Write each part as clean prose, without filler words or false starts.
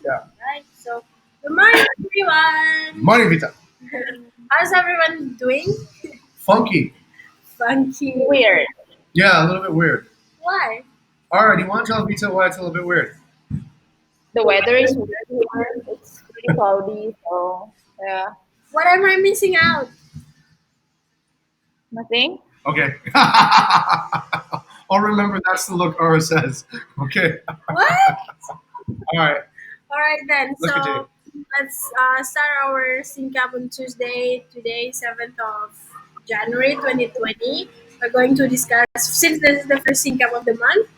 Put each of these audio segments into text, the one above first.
Yeah. Right. So, good morning, everyone. Morning, Vita. How's everyone doing? Funky. Funky. Weird. Yeah, a little bit weird. Why? All right, you want to tell Vita why it's a little bit weird? The weather is weird here. It's pretty cloudy, so yeah, What am I missing out? nothing. Okay. I'll remember that's the look Aura says. Okay. What? All right. All right then. Let's continue. So, let's start our sync up on Tuesday. Today, 7th of January 2020. We're going to discuss, since this is the first sync up of the month,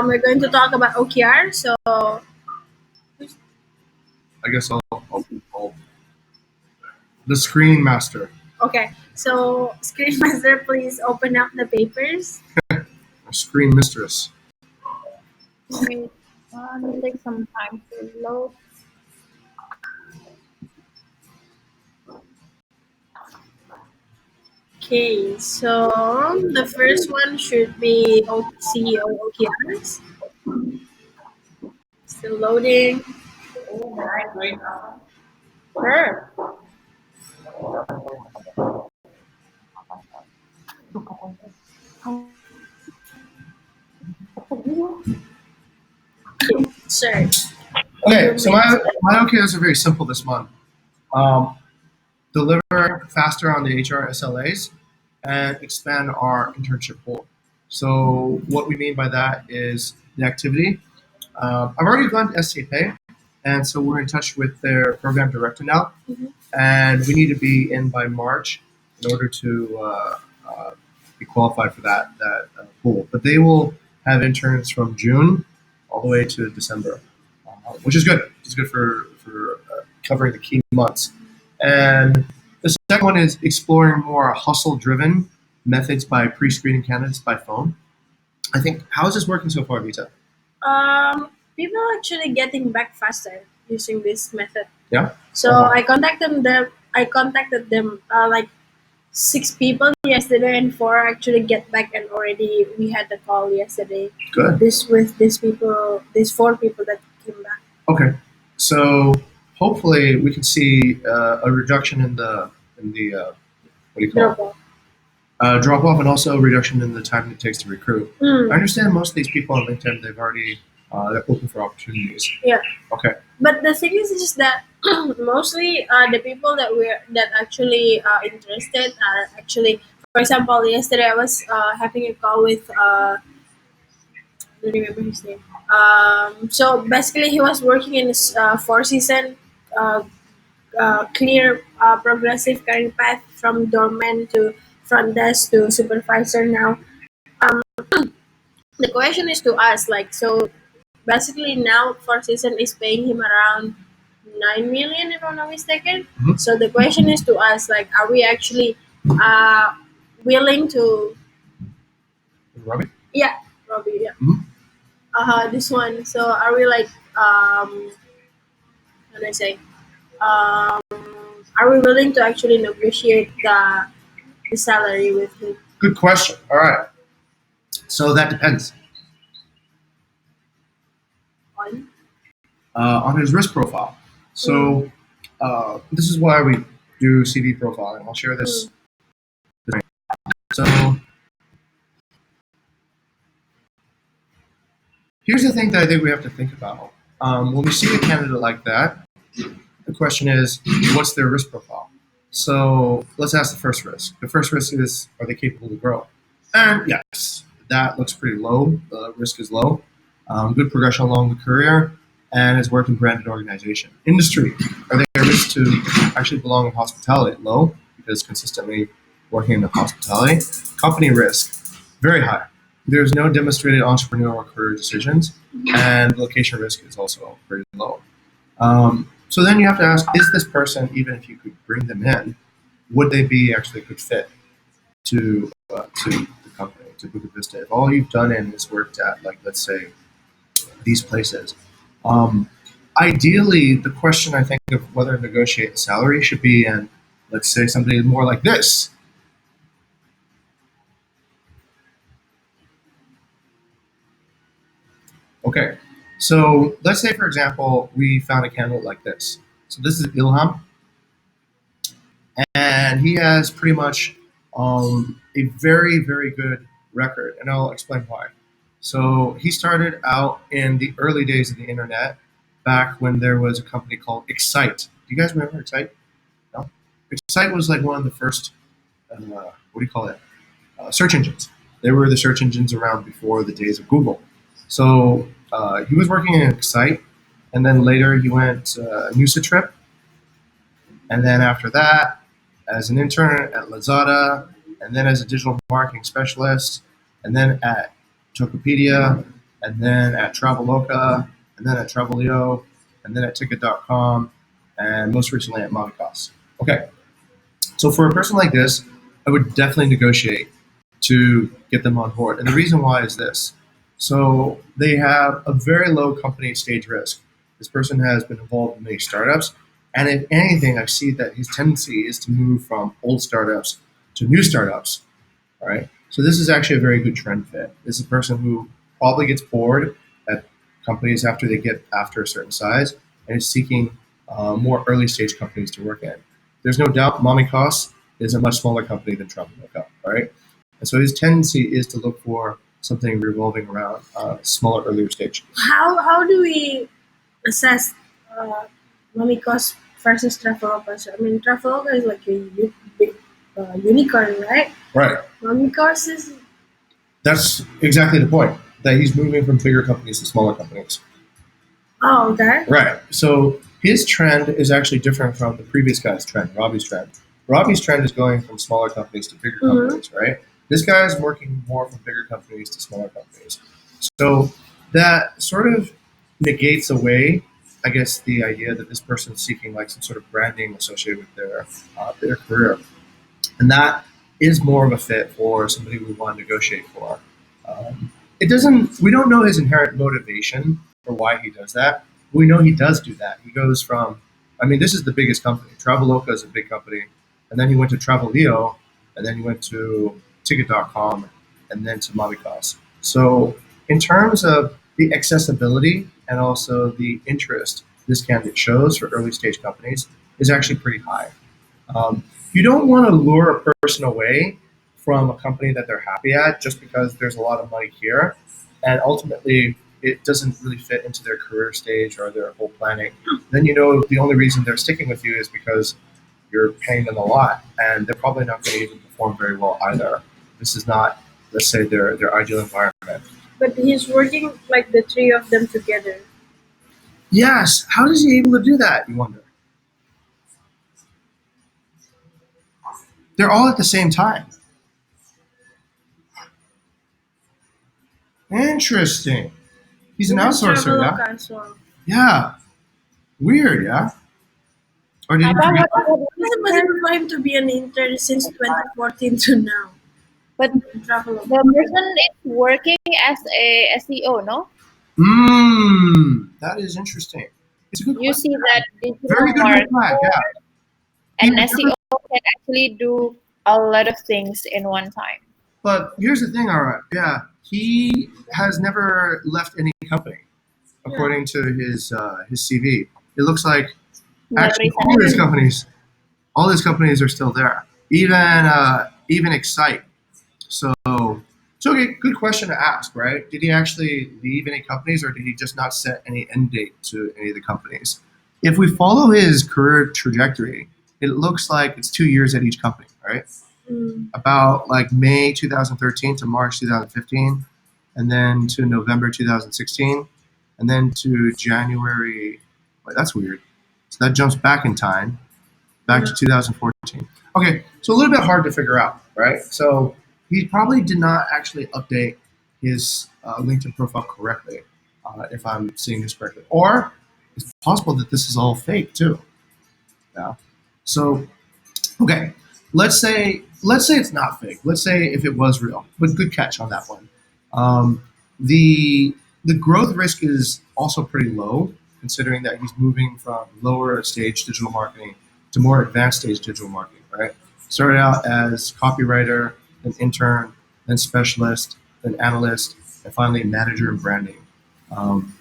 we're going to talk about OKR. So, I guess I'll the screening master, okay. So, Screen Master, please open up the papers. screen mistress. Wait, it takes some time to load. Okay, so the first one should be CEO OKRs. Still loading. Sure. Sure. Okay, so my OKRs are very simple this month. Um, deliver faster on the HR SLAs and expand our internship pool. So what we mean by that is the activity. I've already gone to SCPay, and so we're in touch with their program director now, Mhm. and we need to be in by March in order to be qualified for that pool. But they will have interns from June all the way to December, which is good. It's good for covering the key months. And the second one is exploring more hustle-driven methods by pre-screening candidates by phone. I think how is this working so far, Vita? People are actually getting back faster using this method. Yeah. So Uh-huh. I contacted them. Like 6 people yesterday, and 4 actually get back, and already we had the call yesterday. Good. This with these people, these 4 people that came back. Okay. So hopefully we can see a reduction in the what do you call Drop off. drop off, and also a reduction in the time it takes to recruit. I Mm. understand most of these people on LinkedIn they've already they're looking for opportunities. Yeah. Okay. But the thing is just that mostly the people that actually interested are actually, for example, yesterday I was having a call with I don't remember his name. So basically he was working in this 4 season uh, clear progressive career path from doorman to front desk to supervisor now. The question is to us, like, so basically now 4 season is paying him around 9 million if I'm not mistaken. Mhm. So the question is to us, like, are we actually willing to, Robbie? yeah, Robbie, yeah, Mhm. this one. So are we like how do I say, are we willing to actually negotiate the salary with him? Good question. All right. So that depends On on his risk profile. So this is why we do CV profiling. I'll share this. So here's the thing that I think we have to think about. When we see a candidate like that, the question is, what's their risk profile? So let's ask the first risk. The first risk is, are they capable to grow? And yes, that looks pretty low. The risk is low. Good progression along the career, and has worked in branded organization. Industry, are they at risk to actually belong in hospitality? Low, because consistently working in the hospitality. Company risk, very high. There's no demonstrated entrepreneurial career decisions, and location risk is also pretty low. So then you have to ask, is this person, even if you could bring them in, would they be actually a good fit to the company, to Bukit Vista? If all you've done in is worked at, like, let's say, these places, um, ideally, the question I think of whether to negotiate the salary should be in, let's say, somebody more like this. Okay, So let's say, for example, we found a candidate like this. So this is Ilham, and he has pretty much a very, very good record, and I'll explain why. So he started out in the early days of the internet, back when there was a company called Excite. Do you guys remember Excite? No. Excite was like one of the first, what do you call it? Search engines. They were the search engines around before the days of Google. So he was working in Excite, and then later he went Trip, and then after that, as an intern at Lazada, and then as a digital marketing specialist, and then at Tokopedia, and then at Traveloka, and then at Travelio, and then at Ticket.com, and most recently at Monicos. Okay, so for a person like this, I would definitely negotiate to get them on board. And the reason why is this. So they have a very low company stage risk. This person has been involved in many startups. And if anything, I see that his tendency is to move from old startups to new startups. All right. So this is actually a very good trend fit. This is a person who probably gets bored at companies after they get after a certain size and is seeking more early stage companies to work in. There's no doubt Mamikos is a much smaller company than Travelbook, right? And so his tendency is to look for something revolving around smaller, earlier stage. How do we assess money cost versus Traveloka? So, I mean, Traveloka is like a big unicorn, right? Right. Money cost is That's exactly the point. That he's moving from bigger companies to smaller companies. oh okay. Right. So his trend is actually different from the previous guy's trend, Robbie's trend. Robbie's trend is going from smaller companies to bigger companies, right? This guy is working more from bigger companies to smaller companies. So that sort of negates away, I guess, the idea that this person is seeking like some sort of branding associated with their career, and that is more of a fit for somebody we want to negotiate for. It doesn't. We don't know his inherent motivation for why he does that. We know he does do that. He goes from, I mean, this is the biggest company. Traveloka is a big company, and then he went to Travelio, and then he went to Ticket.com, and then to Mobicos. So, in terms of the accessibility and also the interest this candidate shows for early stage companies is actually pretty high. You don't want to lure a person away from a company that they're happy at just because there's a lot of money here, and ultimately it doesn't really fit into their career stage or their whole planning. Then you know the only reason they're sticking with you is because you're paying them a lot, and they're probably not going to even perform very well either. This is not, let's say, their ideal environment. But he's working like the three of them together. Yes, how is he able to do that? You wonder. They're all at the same time. Interesting. He's an outsourcer, yeah? Traveloka as well. Yeah. Weird, yeah? Or did he Apa forget? It's impossible for him to be an intern since 2014 to now. But Traveloka. the person is working as a SEO, no? That is interesting. It's a good You question. see that Very digital good red flag, marketer yeah. and SEO can actually do a lot of things in one time. But here's the thing, all right. Yeah, he has never left any company, according to his CV. It looks like Never actually resigned. all his companies are still there. Even Excite. So okay, good question to ask, right? Did he actually leave any companies, or did he just not set any end date to any of the companies? If we follow his career trajectory, it looks like it's 2 years at each company, right? About like May 2013 to March 2015, and then to November 2016, and then to January. Wait, that's weird. So that jumps back in time, back to 2014. Okay, so a little bit hard to figure out, right? So he probably did not actually update his LinkedIn profile correctly, if I'm seeing this correctly. Or it's possible that this is all fake too. Yeah. So okay, let's say it's not fake. Let's say if it was real, but good catch on that one. Um, the the growth risk is also pretty low, considering that he's moving from lower stage digital marketing to more advanced stage digital marketing. Right, started out as copywriter, then intern, then specialist, then analyst, and finally manager in branding. Um,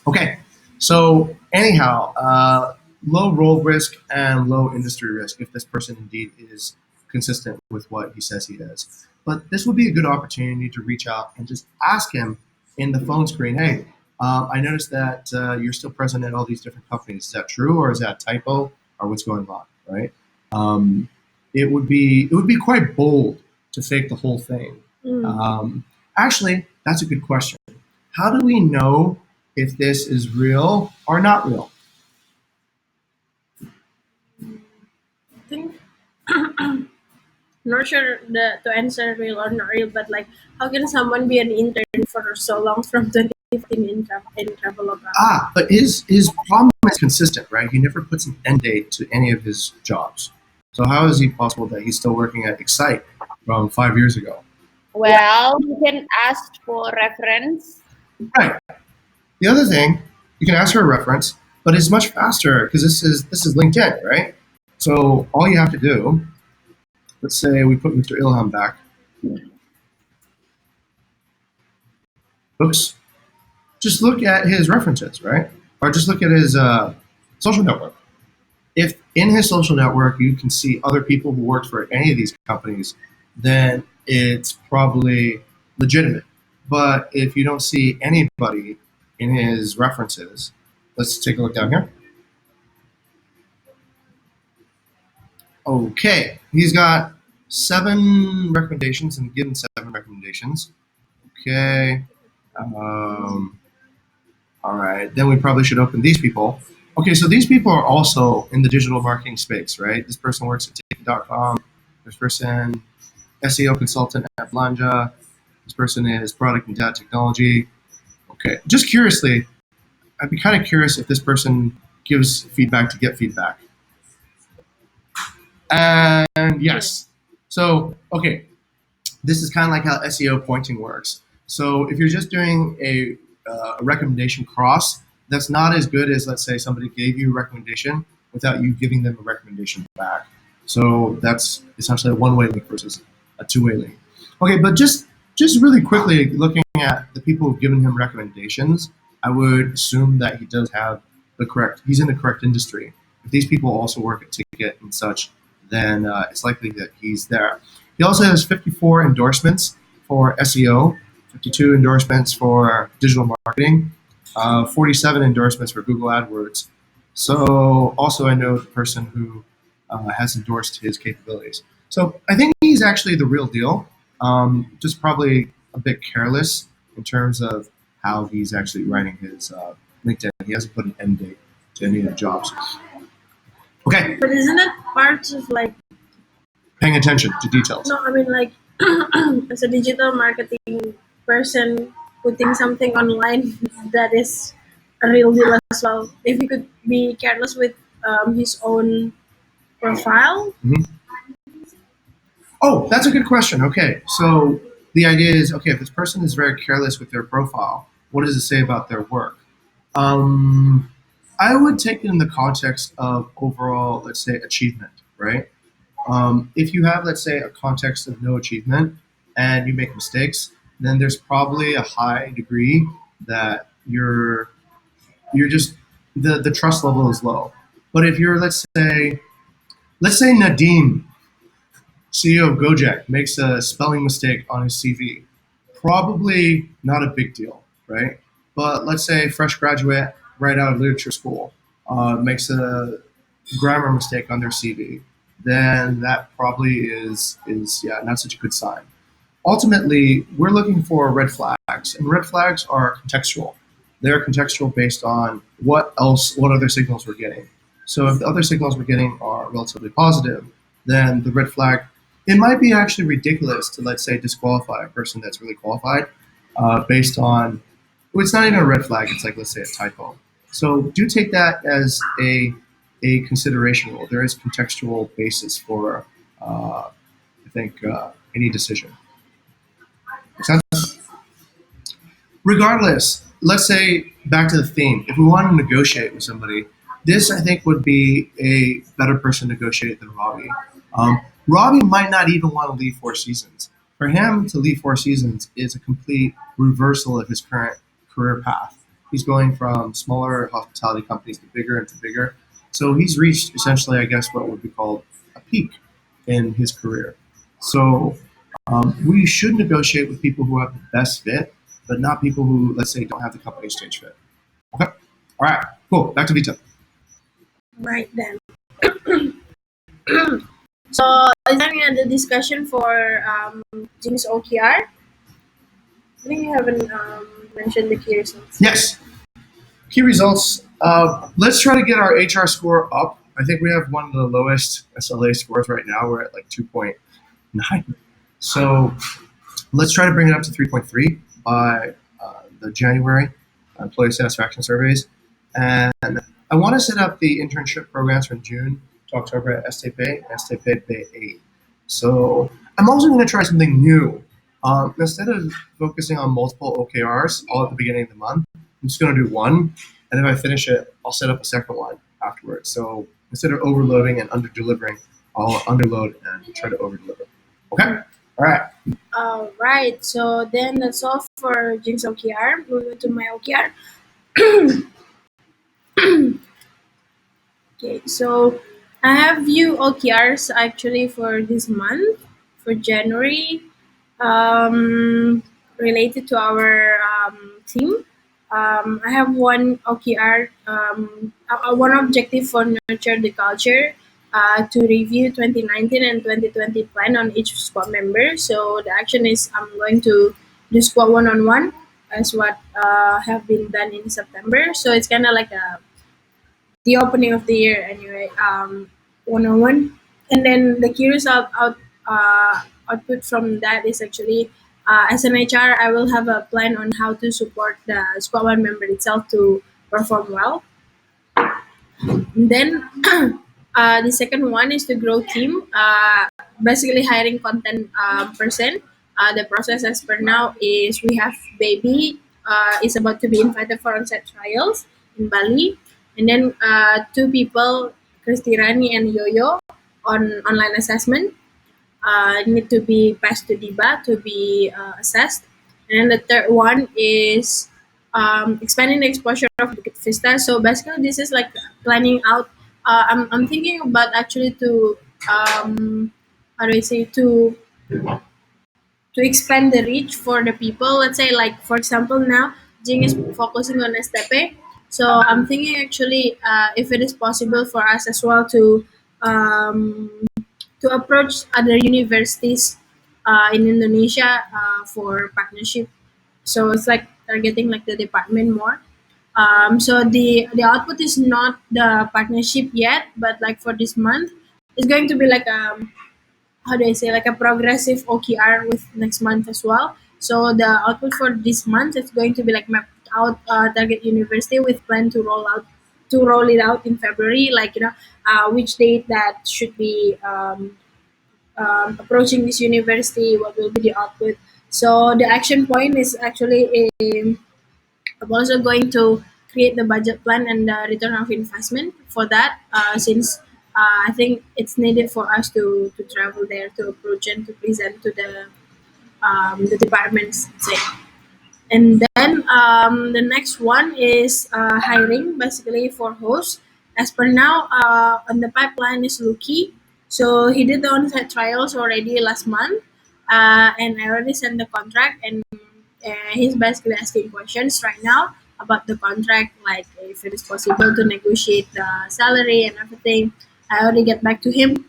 Okay, so anyhow, low role risk and low industry risk if this person indeed is consistent with what he says he is. But this would be a good opportunity to reach out and just ask him in the phone screen, hey, I noticed that you're still present at all these different companies. Is that true, or is that a typo, or what's going on, right? Um, it would be quite bold to fake the whole thing. Mm. Actually, that's a good question. How do we know if this is real or not real? I think not sure to answer real or not real, but like, how can someone be an intern for so long from 2015 in Traveloka? But his problem is consistent, right? He never puts an end date to any of his jobs. So how is it possible that he's still working at Excite from 5 years ago? Well, you can ask for reference. Right. The other thing, you can ask for a reference, but it's much faster because this is LinkedIn, right? So all you have to do, let's say we put Mr. Ilham back. Oops. Just look at his references, right? Or just look at his social network. If in his social network you can see other people who worked for any of these companies, then it's probably legitimate. But if you don't see anybody in his references, let's take a look down here. Okay, he's got 7 recommendations and given 7 recommendations. Okay. All right, then we probably should open these people. Okay, so these people are also in the digital marketing space, right? This person works at Ticket.com. This person, SEO consultant at Blanja. This person is product and data technology. Okay, just curiously, I'd be kind of curious if this person gives feedback to get feedback. And yes, so okay, this is kind of like how SEO pointing works. So if you're just doing a recommendation cross, that's not as good as, let's say, somebody gave you a recommendation without you giving them a recommendation back. So that's essentially a one-way link versus a two-way link. Okay, but just really quickly looking at the people who've given him recommendations, I would assume that he does have he's in the correct industry. If these people also work at Ticket and such, then it's likely that he's there. He also has 54 endorsements for SEO, 52 endorsements for digital marketing, 47 endorsements for Google AdWords. So also I know the person who has endorsed his capabilities. So I think he's actually the real deal. Just probably a bit careless in terms of how he's actually writing his LinkedIn. He hasn't put an end date to any of the jobs. Okay, But isn't it part of like, paying attention to details. no, I mean like, as a digital marketing person putting something online that is a real deal as well. If he could be careless with his own profile. Oh, that's a good question. Okay, so the idea is, okay, if this person is very careless with their profile, what does it say about their work? Um, I would take it in the context of overall, let's say, achievement, right? If you have, let's say, a context of no achievement and you make mistakes, then there's probably a high degree that you're just the trust level is low. But if you're, let's say Nadeem, CEO of Gojek, makes a spelling mistake on his CV, probably not a big deal, right? But let's say fresh graduate right out of literature school makes a grammar mistake on their CV, then that probably is yeah, not such a good sign. Ultimately, we're looking for red flags, and red flags are contextual. They're contextual based on what other signals we're getting. So if the other signals we're getting are relatively positive, then the red flag, it might be actually ridiculous to, let's say, disqualify a person that's really qualified based on, well, it's not even a red flag, it's like, let's say, a typo. So do take that as a consideration rule. There is contextual basis for, I think, any decision. Make sense? Regardless, let's say back to the theme. If we want to negotiate with somebody, this I think would be a better person to negotiate than Robbie. Robbie might not even want to leave Four Seasons. For him to leave Four Seasons is a complete reversal of his current career path. He's going from smaller hospitality companies to bigger and to bigger. So he's reached essentially, I guess, what would be called a peak in his career. So we should negotiate with people who have the best fit, but not people who, let's say, don't have the company stage fit. Okay. All right. Cool. Back to Vito. Right then. So is there any other discussion for Jing's OKR? I think you haven't mentioned the key results. Yes. Key results. Let's try to get our HR score up. I think we have one of the lowest SLA scores right now. We're at like 2.9. So let's try to bring it up to 3.3 by the January employee satisfaction surveys. And I want to set up the internship programs from June to October at STP, STP Bay. So I'm also going to try something new. Instead of focusing on multiple OKRs all at the beginning of the month, I'm just going to do one. And if I finish it, I'll set up a second one afterwards. So instead of overloading and under delivering, I'll underload and try to over deliver. Okay? All right. All right. So then that's all for Jing's OKR. Moving to my OKR. Okay. So I have few OKRs actually for this month for January. Related to our team. I have one OKR, one objective for nurture the culture, to review 2019 and 2020 plan on each squad member. So the action is I'm going to do squad one-on-one as what have been done in September. So it's kind of like the opening of the year anyway, one-on-one. And then the key result output from that is actually, as an HR, I will have a plan on how to support the squad one member itself to perform well. And then the second one is to grow team, basically hiring content person. The process as per now is we have baby is about to be invited for on-site trials in Bali, and then two people, Kristirani and Yoyo, on online assessment need to be passed to DIBA to be assessed. And then the third one is expanding the exposure of Bukit Vista. So basically, this is like planning out. I'm thinking about actually to how do I say to expand the reach for the people. Let's say, like for example, now Jing is focusing on STP. So I'm thinking actually if it is possible for us as well um, to approach other universities in Indonesia for partnership. So it's like targeting like the department more. So the output is not the partnership yet, but like for this month, it's going to be like how do I say, like a progressive OKR with next month as well. So the output for this month is going to be like mapped out target university with plan to roll it out in February. Like which date that should be approaching this university, what will be the output. So the action point is actually I'm also going to create the budget plan and the return of investment for that, since I think it's needed for us to travel there to approach and to present to the departments. Say. And then the next one is hiring, basically for hosts. As per now, on the pipeline is Luki. So he did the on-site trials already last month, and I already sent the contract, and he's basically asking questions right now about the contract, like if it is possible to negotiate the salary and everything. I already get back to him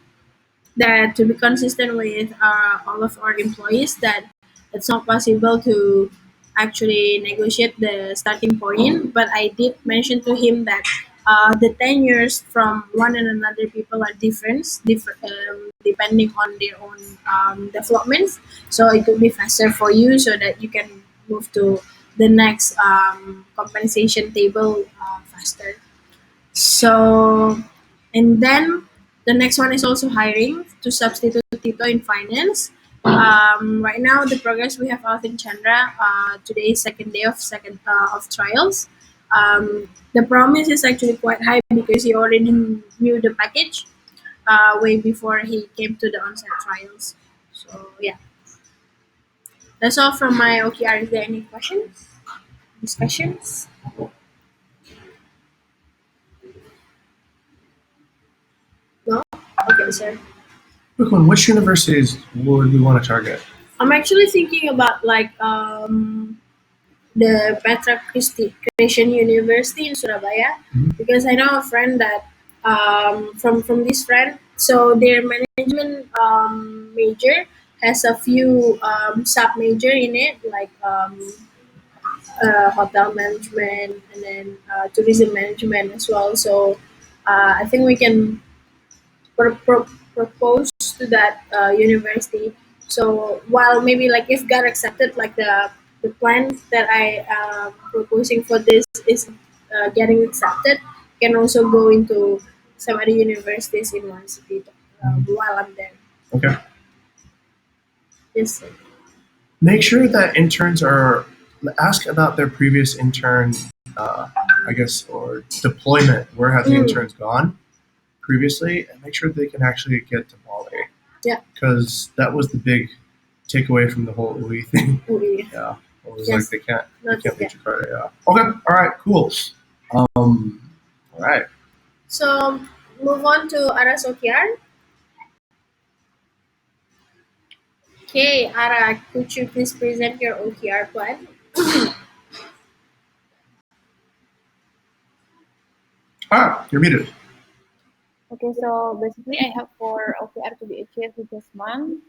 that to be consistent with all of our employees, that it's not possible to actually negotiate the starting point, but I did mention to him that the tenures from one and another people are different depending on their own developments. So it could be faster for you so that you can move to the next compensation table faster. So, and then the next one is also hiring to substitute Tito in finance. Right now, the progress we have out in Chandra, today is second day of trials. The promise is actually quite high because he already knew the package way before he came to the on-site trials. So yeah, that's all from my OKR. Is there any questions? discussions. No. Okay, sir. Quick one. Which universities would we want to target? I'm actually thinking about like the Petra Christian University in Surabaya Mhm. because I know a friend that from this friend. So their management major has a few sub major in it, like hotel management and then tourism management as well. So I think we can propose to that university. So while maybe like if God accepted like the plan that I proposing for this is getting accepted, can also go into some other universities in one city while I'm there. Okay. Yes, sir. Make sure that interns are ask about their previous intern, I guess, or deployment. Where have the Mm. interns gone previously, and make sure they can actually get to Bali. Yeah. Because that was the big takeaway from the whole UE thing. Okay. Yeah. It was Yes. like they Not can't yet. leave Jakarta. Yeah. Okay. All right. Cool. All right. So move on to Ara's OKR. Okay, Ara, could you please present your OKR plan? Ah, you're muted. Okay, so basically I have four OKR to be achieved this month.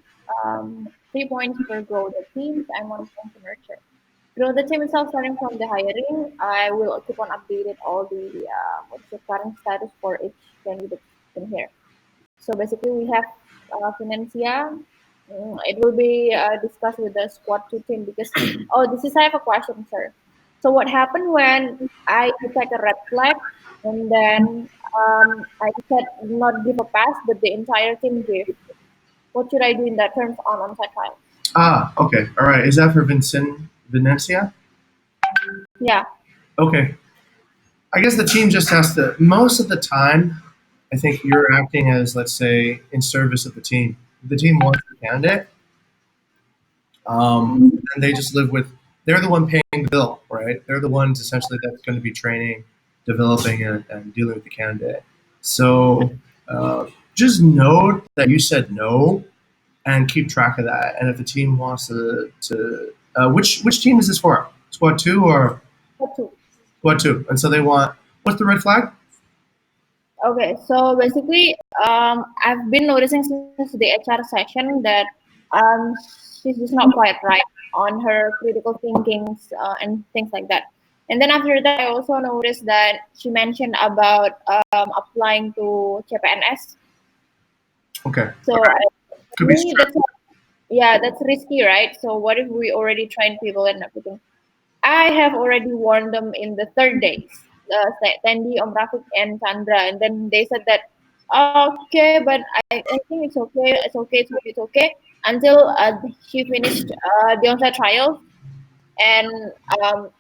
3 points for grow the teams and 1 point to nurture. Grow the team itself, starting from the hiring. I will keep on updated all the what's the current status for each candidate in here. So basically, we have Financia. It will be discussed with the squad two team because this is I have a question, sir. So what happened when I detect a red flag and then I said not give a pass, but the entire team gave. What should I do in that terms on on-site trial? Ah, okay. All right. Is that for Venecia? Yeah. Okay. I guess the team just has to. Most of the time, I think you're acting as, let's say, in service of the team. If the team wants the candidate, and they just live with. They're the one paying the bill, right? They're the ones essentially that's going to be training, developing, and dealing with the candidate. So just note that you said no, and keep track of that. And if the team wants to which team is this for? Squad two or What to? squad two? And so they want what's the red flag? Okay, so basically, I've been noticing since the HR session that she's just not quite right on her critical thinkings and things like that. And then after that, I also noticed that she mentioned about applying to CPNS. Okay, So could be. me, that's risky, right? So what if we already train people and everything? I have already warned them in the third days, Tandy, Om Rafiq, and Chandra, and then they said that, okay, but I think it's okay, it's okay, it's okay, it's okay, until she finished the on-site trial, and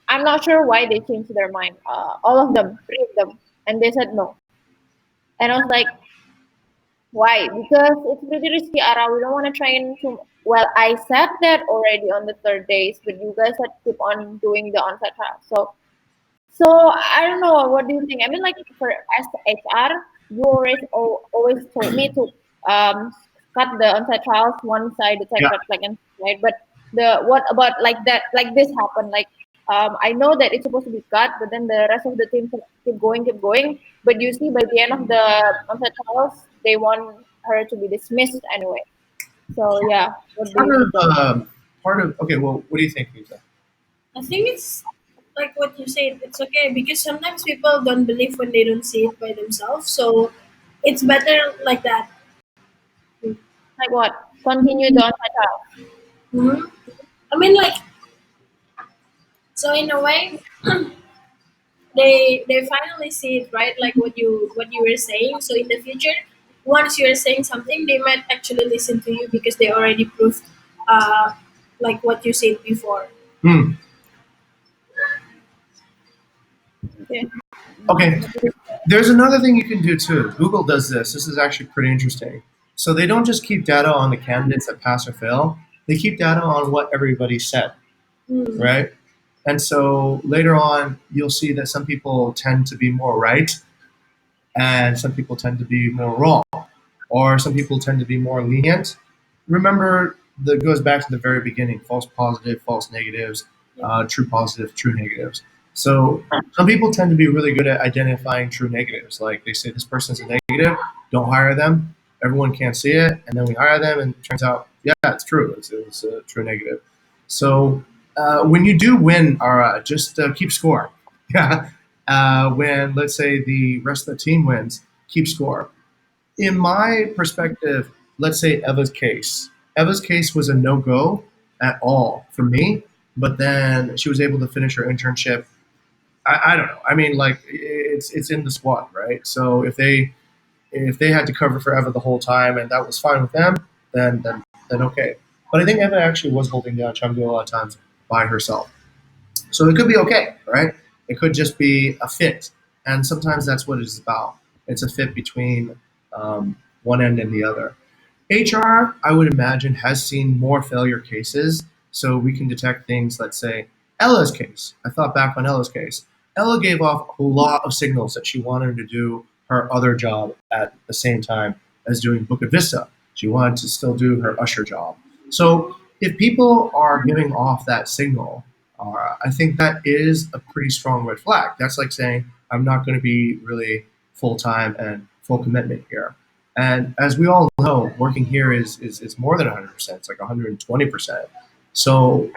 I'm not sure why they changed their mind. All of them, three of them, and they said no, and I was like, why? Because it's pretty risky, Ara. We don't want to train too. Well, I said that already on the third days, but you guys had to keep on doing the on-site trial. So I don't know. What do you think? I mean, like for as HR, you always told me to cut the on-site trials once I detect Yeah. red flag and right. But the what about like that? Like this happened. Like I know that it's supposed to be cut, but then the rest of the team keep going, keep going. But you see, by the end of the on-site trials, they want her to be dismissed anyway. So yeah, what do Part you suggest? of okay. Well, what do you think, Lisa? I think it's like what you said. It's okay because sometimes people don't believe when they don't see it by themselves. So it's better like that. Like what? Continue the on-site trial. Hmm. I mean, like so in a way, they finally see it right, like what you were saying. So in the future, once you're saying something, they might actually listen to you because they already proved, uh, like what you said before. Hmm. Okay. Okay. There's another thing you can do too. Google does this. This is actually pretty interesting. So they don't just keep data on the candidates that pass or fail. They keep data on what everybody said, Hmm. right? And so later on, you'll see that some people tend to be more right and some people tend to be more wrong, or some people tend to be more lenient. Remember, that goes back to the very beginning: false positive, false negatives, true positive, true negatives. So some people tend to be really good at identifying true negatives. Like they say, this person's a negative, don't hire them. Everyone can't see it, and then we hire them, and it turns out, yeah, it's true. It's a true negative. So when you do win, Ara, just keep score. Yeah. When, let's say, the rest of the team wins, keep score. In my perspective, let's say Eva's case. Eva's case was a no go at all for me, but then she was able to finish her internship. I don't know. I mean, like it's in the squad, right? So if they had to cover for Eva the whole time and that was fine with them, then okay. But I think Eva actually was holding down Changdu a lot of times by herself. So it could be okay, right? It could just be a fit. And sometimes that's what it's about. It's a fit between one end and the other. HR, I would imagine, has seen more failure cases, so we can detect things. Let's say Ella's case. I thought back on Ella's case. Ella gave off a lot of signals that she wanted to do her other job at the same time as doing Bukit Vista. She wanted to still do her usher job. So if people are giving off that signal, I think that is a pretty strong red flag. That's like saying, I'm not going to be really full time and full commitment here. And as we all know, working here is more than 100%. It's like 120%. So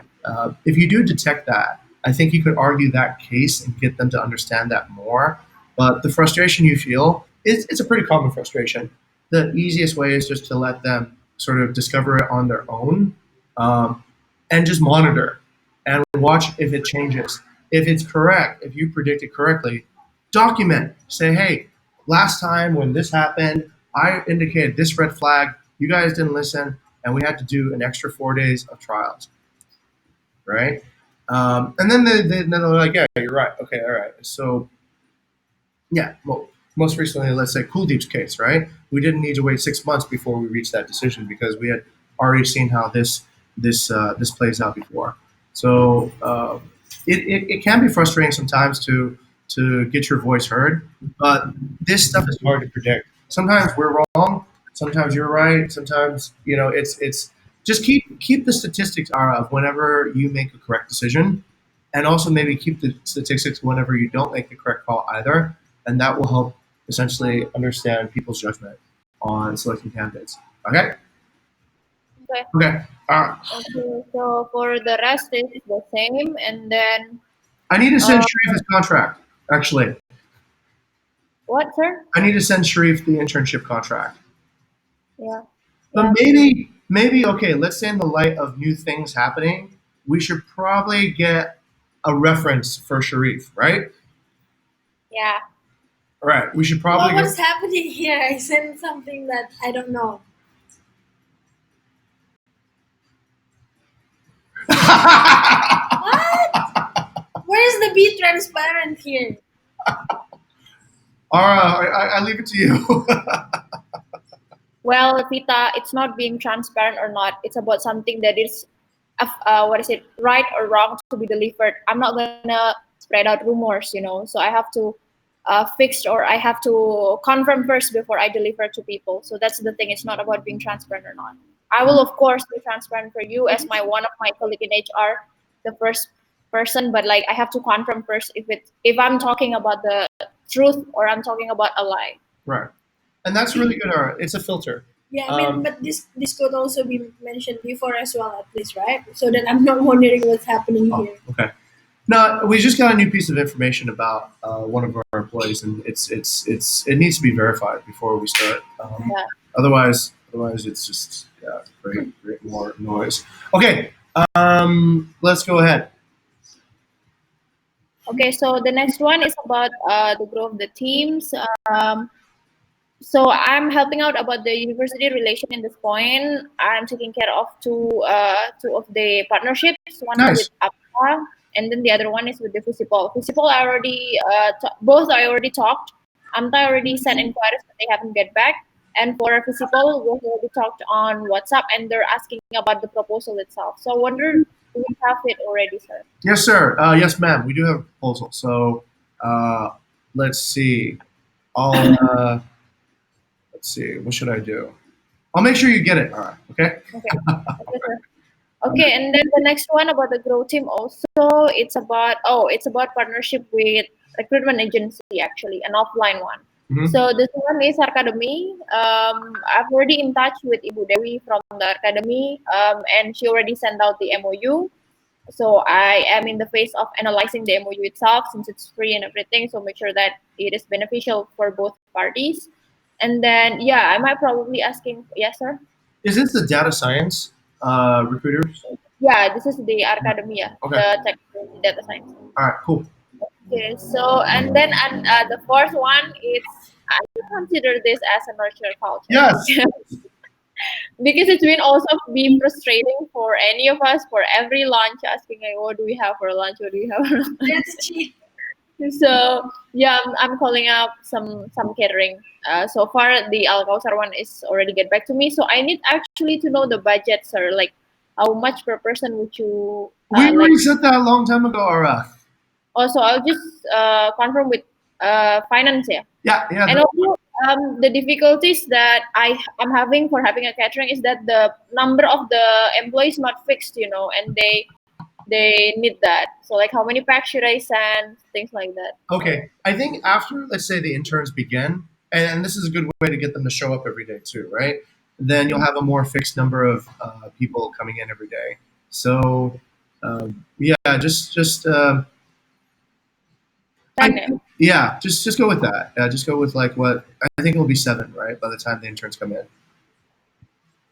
if you do detect that, I think you could argue that case and get them to understand that more. But the frustration you feel, it's a pretty common frustration. The easiest way is just to let them sort of discover it on their own, and just monitor and watch if it changes. If it's correct, if you predict it correctly, document. Say, hey, last time when this happened, I indicated this red flag. You guys didn't listen, and we had to do an extra 4 days of trials, right? And then they're like, yeah, you're right. Okay, all right. So yeah, well, most recently, let's say Kuldeep's case, right? We didn't need to wait 6 months before we reached that decision because we had already seen how this plays out before. So it can be frustrating sometimes to get your voice heard, but this stuff is hard to predict. Sometimes we're wrong, sometimes you're right, sometimes it's just keep the statistics are of whenever you make a correct decision, and also maybe keep the statistics whenever you don't make the correct call either, and that will help essentially understand people's judgment on selecting candidates. Okay. Okay. Okay. Okay. So for the rest is the same, and then I need to send uh, Sharif his contract. Actually, what, sir? I need to send Sharif the internship contract. Yeah. But Yeah. maybe okay. Let's say in the light of new things happening, we should probably get a reference for Sharif, right? Yeah. All right. We should probably What get. was happening here? I sent something that I don't know. What? Where is the be transparent here? All right. I leave it to you. Well, Vita, it's not being transparent or not. It's about something that is, what is it, right or wrong to be delivered. I'm not gonna spread out rumors, So I have to fix, or I have to confirm first before I deliver to people. So that's the thing. It's not about being transparent or not. I will, of course, be transparent for you as my one of my colleague in HR, the first person. But like, I have to confirm first if I'm talking about the truth or I'm talking about a lie. Right. And that's really good. All right. It's a filter. Yeah, I mean, but this could also be mentioned before as well, at least, right? So that I'm not wondering what's happening Oh, here. okay. No, we just got a new piece of information about one of our employees, and it needs to be verified before we start. Yeah. Otherwise, it's just great more noise. Okay, let's go ahead. Okay, so the next one is about the growth of the teams. So I'm helping out about the university relation in this point. I'm taking care of two of the partnerships. One is with Nice. APA, and then the other one is with the Fusipol. Fusipol, I already both I already talked. AMTA already sent inquiries, but they haven't get back. And for Fusipol, we already talked on WhatsApp, and they're asking about the proposal itself. So I wonder we have it already, sir? Yes, sir. Yes, ma'am. We do have a proposal. So let's see. I'll let's see. What should I do? I'll make sure you get it. All right. Okay. Okay. Okay, sir. Okay, and then the next one about the grow team also, it's about partnership with recruitment agency actually, an offline one. Mhm. So this one is academy. I've already in touch with Ibu Dewi from the academy, and she already sent out the MOU. So I am in the phase of analyzing the MOU itself since it's free and everything. So make sure that it is beneficial for both parties. And then yeah, I might probably asking. Yes, sir. Is this the data science recruiters? Yeah, this is the academia, Okay. the technology data science. All right. Cool. Okay, so and then the fourth one is I consider this as a nurture culture. Yes. Because it's been also been frustrating for any of us for every lunch asking like, what do we have for lunch? What do we have for lunch? That's cheap. So yeah, I'm calling up some catering. So far the Al Kausar one is already get back to me. So I need actually to know the budget, sir. Like how much per person would you We like? already said that a long time ago, Ara. Also, I'll just confirm with finance, yeah. Yeah. Yeah. And also, the difficulties that I am having for having a catering is that the number of the employees not fixed, and they need that. So like, how many packs should I send? Things like that. Okay. I think after, let's say, the interns begin, and this is a good way to get them to show up every day too, right? Then you'll have a more fixed number of people coming in every day. So yeah, just Then yeah, just go with that. Just go with like what I think it'll be 7, right? By the time the interns come in.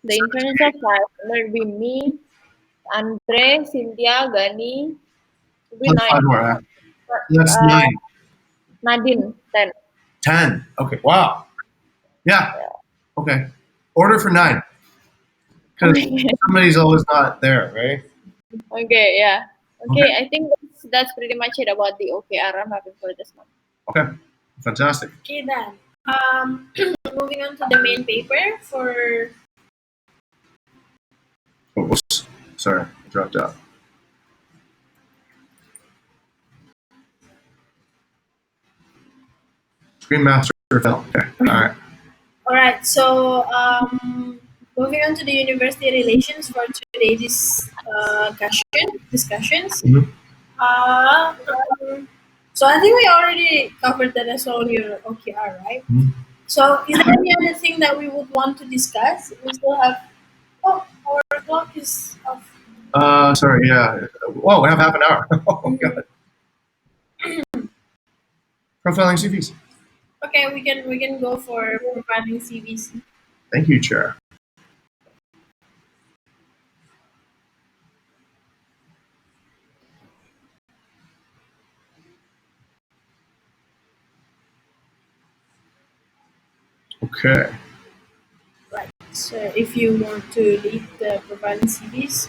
the interns of five. There will be me, Andre, Cynthia, Gani. Will be Plus 5 nine. more. That's Uh, 9. Nadine 10. 10. Okay. Wow. Yeah. Okay. Order for 9 because somebody's always not there, right? Okay, yeah. Okay, Okay. I think that's pretty much it about the OKR I'm having for this month. Okay. Fantastic. Okay, then. Moving on to the main paper for Oh, whoops. Sorry, I dropped out. Screen master fell. Okay. All right. all right. So moving on to the university relations for today's discussions. Mhm. Uh, so I think we already covered that as well on your OKR, right? Mhm. So is there any other thing that we would want to discuss? We still have our clock is off. Sorry. Yeah. Whoa, we have half an hour. Oh god. Profiling CVs. Okay, we can go for profiling CVs. Thank you, Chair. Okay. Right. So if you want to lead the profiling CVs,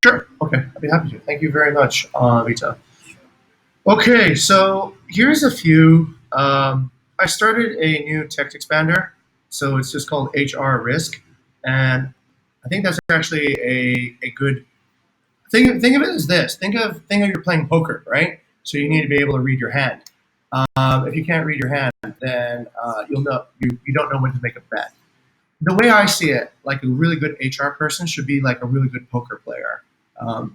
Sure. Okay. I'd be happy to. Thank you very much, Vita. Okay, so here's a few. I started a new text expander, so it's just called HR Risk, and I think that's actually a good think of it as this. Think of you're playing poker, right? So you need to be able to read your hand. If you can't read your hand, then you don't know when to make a bet. The way I see it, like a really good HR person should be like a really good poker player.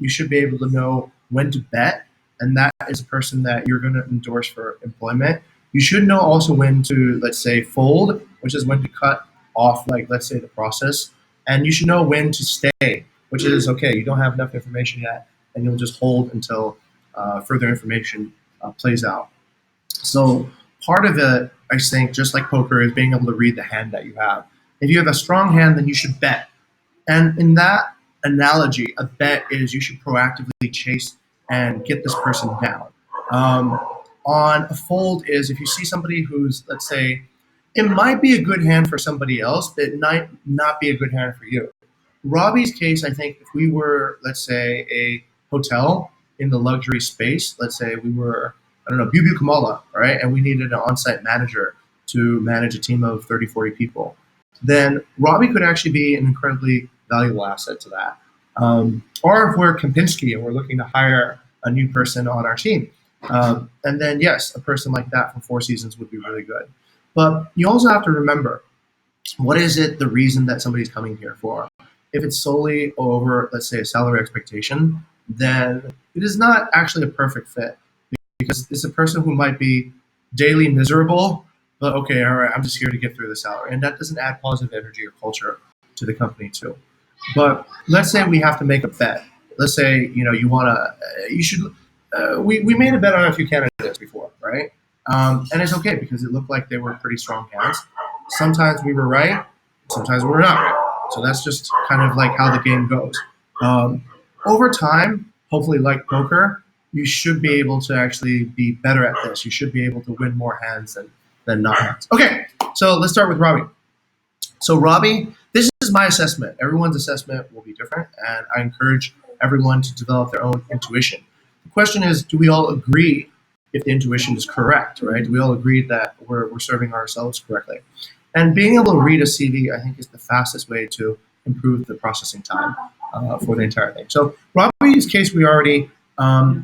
You should be able to know when to bet, and that is a person that you're going to endorse for employment. You should know also when to, let's say, fold, which is when to cut off, like, let's say, the process. And you should know when to stay, which is, okay, you don't have enough information yet, and you'll just hold until further information plays out. So part of it, I think, just like poker, is being able to read the hand that you have. If you have a strong hand, then you should bet. And in that analogy, a bet is you should proactively chase and get this person down. Um, on a fold is if you see somebody who's, let's say, it might be a good hand for somebody else, but it might not be a good hand for you. Robbie's case, I think, if we were, let's say, a hotel in the luxury space, let's say we were, I don't know, Bubu Kamala, right? And we needed an on-site manager to manage a team of 30, 40 people, then Robbie could actually be an incredibly valuable asset to that. Or if we're Kempinski and we're looking to hire a new person on our team. And then, yes, a person like that from Four Seasons would be really good. But you also have to remember, what is it the reason that somebody's coming here for? If it's solely over, let's say, a salary expectation, then it is not actually a perfect fit because it's a person who might be daily miserable, but okay, all right, I'm just here to get through the salary. And that doesn't add positive energy or culture to the company too. But let's say we have to make a bet. Let's say, you want to, you should, we made a bet on a few candidates before, right? And it's okay because it looked like they were pretty strong hands. Sometimes we were right, sometimes we were not right. So that's just kind of like how the game goes. Over time, hopefully, like poker, you should be able to actually be better at this. You should be able to win more hands than not hands. Okay, so let's start with Robbie. So Robbie, this is my assessment. Everyone's assessment will be different, and I encourage everyone to develop their own intuition. The question is, do we all agree if the intuition is correct, right? Do we all agree that we're serving ourselves correctly? And being able to read a CV, I think, is the fastest way to improve the processing time for the entire thing. So Robbie's case we already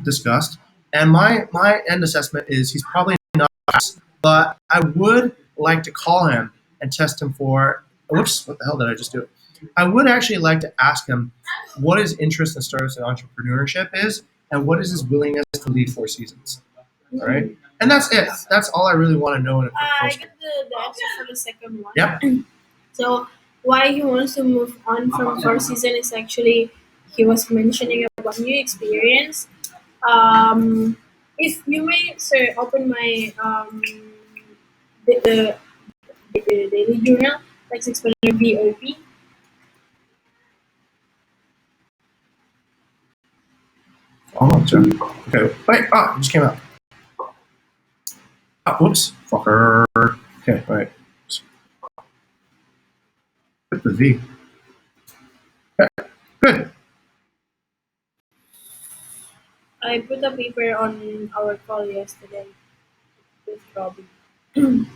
discussed, and my end assessment is he's probably not, but I would like to call him and test him for, whoops, what the hell did I just do? I would actually like to ask him what his interest in startups and entrepreneurship is, and what is his willingness to lead Four Seasons. All right, and that's it. That's all I really want to know in a quick I post. get the answer for the second one. Yep. So why he wants to move on from Four Seasons is actually he was mentioning about new experience. If you may, sir, open my the daily journal, like 600 BOP. Oh, sure. Okay. Wait. Ah, it just came out. Ah, whoops. Fucker. Okay. Wait. Put the V. Okay. Good. I put a paper on our call yesterday with Robbie. Um,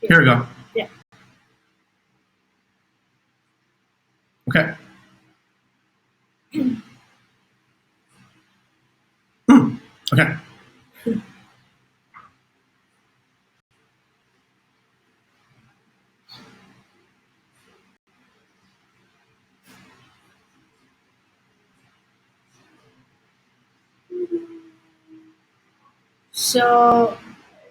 Here we go. Yeah. Okay. Okay. So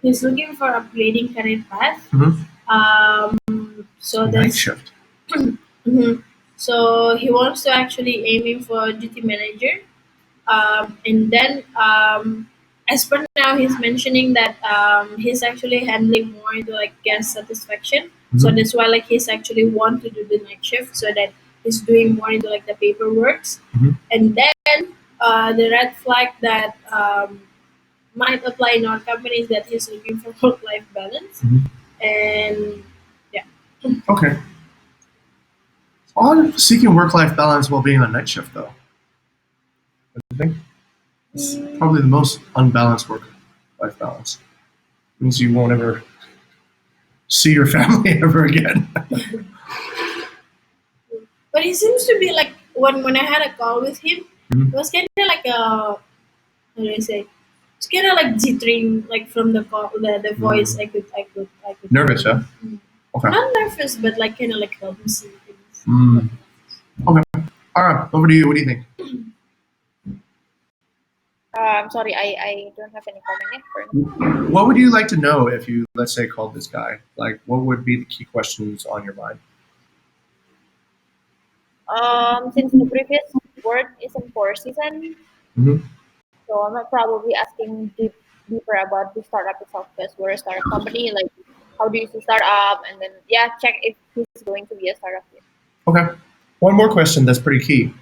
he's looking for upgrading career path. Mm-hmm. So Night that's shift. Mhm. So he wants to actually aiming for duty manager. And then as per now, he's mentioning that he's actually handling more into like guest satisfaction. So Mhm. that's why like he's actually want to do the night shift so that he's doing more into like the paperwork. Mhm. And then the red flag that might apply in our company is that he's looking for work-life balance. Mhm. And yeah. Okay. All seeking work-life balance while being on night shift, though. I think it's probably the most unbalanced work-life balance. It means you won't ever see your family ever again. But he seems to be like when I had a call with him, Mhm. it was kind of like a how do I say? It's kind of like jittering, like from the call, the voice. I could. Nervous, huh? Mm. Okay. Not nervous, but like kind of like clumsy things. Mm. Okay. All right. Over to you. What do you think? I'm sorry, I don't have any comment yet for now. What would you like to know if you, let's say, called this guy? Like, what would be the key questions on your mind? Since the previous work is in Four Seasons, Mhm. so I'm probably asking deeper about the startup itself because we're a startup company. Like, how do you see startup? And then check if he's going to be a startup. Okay. One more question that's pretty key,